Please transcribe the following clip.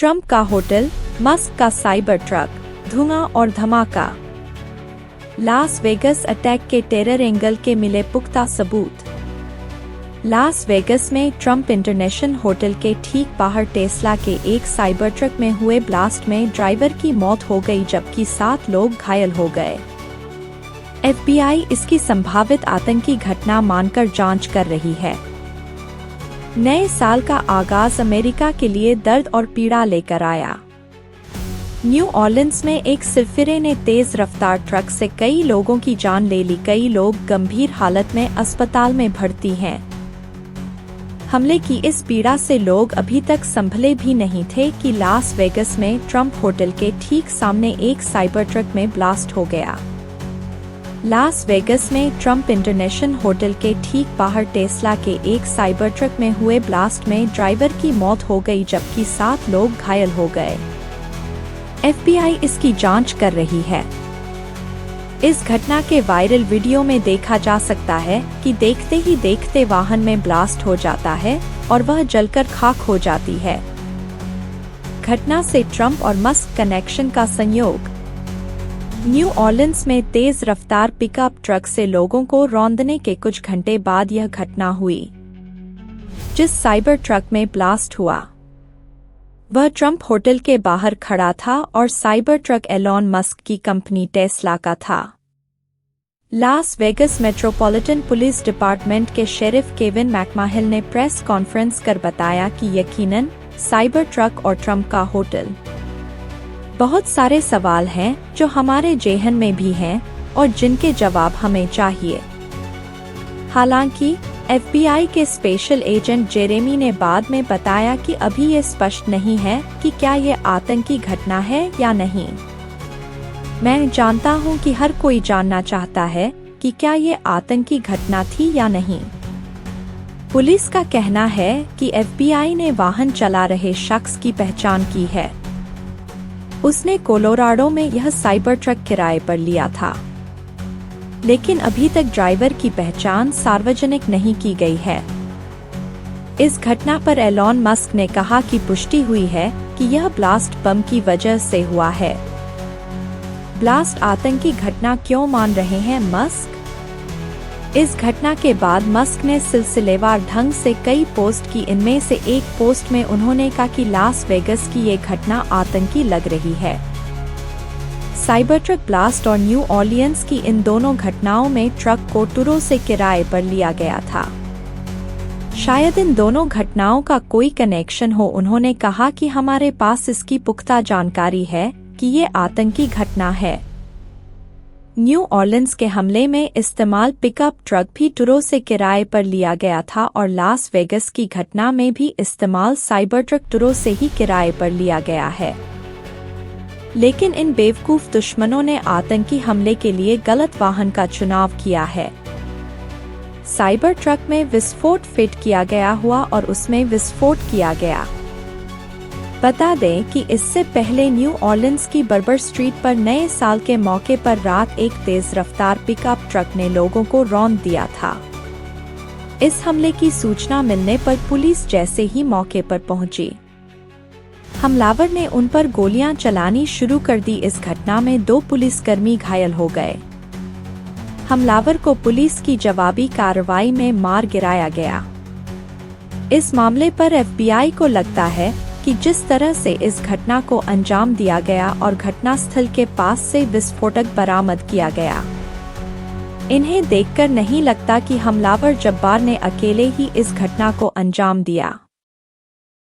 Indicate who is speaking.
Speaker 1: Trump का hotel, Musk का cyber truck, धुआं और धमाका। लास वेगस अटैक के टेरर एंगल के मिले पुख्ता सबूत। लास वेगस में ट्रंप इंटरनेशनल होटल के ठीक बाहर टेस्ला के एक साइबर ट्रक में हुए ब्लास्ट में ड्राइवर की मौत हो गई जबकि 7 लोग घायल हो गए। FBI इसकी संभावित आतंकी घटना मानकर जांच कर रही है। नए साल का आगाज अमेरिका के लिए दर्द और पीड़ा लेकर आया। न्यू ऑर्लिन्स में एक सिरफिरे ने तेज रफ्तार ट्रक से कई लोगों की जान ले ली। कई लोग गंभीर हालत में अस्पताल में भर्ती हैं। हमले की इस पीड़ा से लोग अभी तक संभले भी नहीं थे कि लास वेगस में ट्रंप होटल के ठीक सामने एक साइबर ट्रक में ब्लास्ट हो गया। लास वेगस में ट्रंप इंटरनेशनल होटल के ठीक बाहर टेस्ला के एक साइबर ट्रक में हुए ब्लास्ट में ड्राइवर की मौत हो गई जबकि 7 लोग घायल हो गए। FBI इसकी जांच कर रही है। इस घटना के वायरल वीडियो में देखा जा सकता है कि देखते ही देखते वाहन में ब्लास्ट हो जाता है और वह जलकर खाक हो जाती है। घटना से ट्रंप और मस्क कनेक्शन का संयोग। न्यू ऑर्लिन्स में तेज रफ्तार पिकअप ट्रक से लोगों को रौंदने के कुछ घंटे बाद यह घटना हुई। जिस साइबर ट्रक में ब्लास्ट हुआ वह ट्रंप होटल के बाहर खड़ा था और साइबर ट्रक एलॉन मस्क की कंपनी टेस्ला का था। Las Vegas metropolitan police department के शेरिफ केविन मैकमाहिल ने प्रेस कॉन्फ्रेंस कर बताया कि यकीनन साइबर ट्रक और ट्रंप का होटल। बहुत सारे सवाल हैं जो हमारे जेहन में भी हैं और जिनके जवाब हमें चाहिए। हालांकि FBI के स्पेशल एजेंट जेरेमी ने बाद में बताया कि अभी ये स्पष्ट नहीं है कि क्या ये आतंकी घटना है या नहीं। मैं जानता हूं कि हर कोई जानना चाहता है कि क्या ये आतंकी घटना थी या नहीं। पुलिस का कहना है कि FBI ने वाहन चला रहे शख्स की पहचान की है। उसने कोलोराडो में यह साइबर ट्रक किराए पर लिया था, लेकिन अभी तक ड्राइवर की पहचान सार्वजनिक नहीं की गई है। इस घटना पर एलॉन मस्क ने कहा कि पुष्टि हुई है कि यह ब्लास्ट बम की वजह से हुआ है। ब्लास्ट आतंकी घटना क्यों मान रहे हैं मस्क? इस घटना के बाद मस्क ने सिलसिलेवार ढंग से कई पोस्ट की। इनमें से एक पोस्ट में उन्होंने कहा कि लास वेगस की ये घटना आतंकी लग रही है। साइबर ट्रक ब्लास्ट और न्यू ऑर्लियंस की इन दोनों घटनाओं में ट्रक को टुरो से किराए पर लिया गया था। शायद इन दोनों घटनाओं का कोई कनेक्शन हो। उन्होंने कहा कि हमारे पास इसकी पुख्ता जानकारी है कि ये आतंकी घटना है। न्यू ऑर्लिन्स के हमले में इस्तेमाल पिकअप ट्रक भी टुरो से किराए पर लिया गया था और लास वेगस की घटना में भी इस्तेमाल साइबर ट्रक टुरो से ही किराए पर लिया गया है। लेकिन इन बेवकूफ दुश्मनों ने आतंकी हमले के लिए गलत वाहन का चुनाव किया है। साइबर ट्रक में विस्फोट फिट किया गया हुआ और उसमें विस्फोट किया गया। बता दें कि इससे पहले न्यू ऑर्लिन्स की बर्बर स्ट्रीट पर नए साल के मौके पर रात एक तेज रफ्तार पिकअप ट्रक ने लोगों को रौंद दिया था। इस हमले की सूचना मिलने पर पुलिस जैसे ही मौके पर पहुंची, हमलावर ने उन पर गोलियां चलानी शुरू कर दी। इस घटना में 2 पुलिसकर्मी घायल हो गए। हमलावर को पुलिस की जवाबी कार्रवाई में मार गिराया गया। इस मामले पर FBI को लगता है कि जिस तरह से इस घटना को अंजाम दिया गया और घटनास्थल के पास से विस्फोटक बरामद किया गया, इन्हें देखकर नहीं लगता कि हमलावर जब्बार ने अकेले ही इस घटना को अंजाम दिया।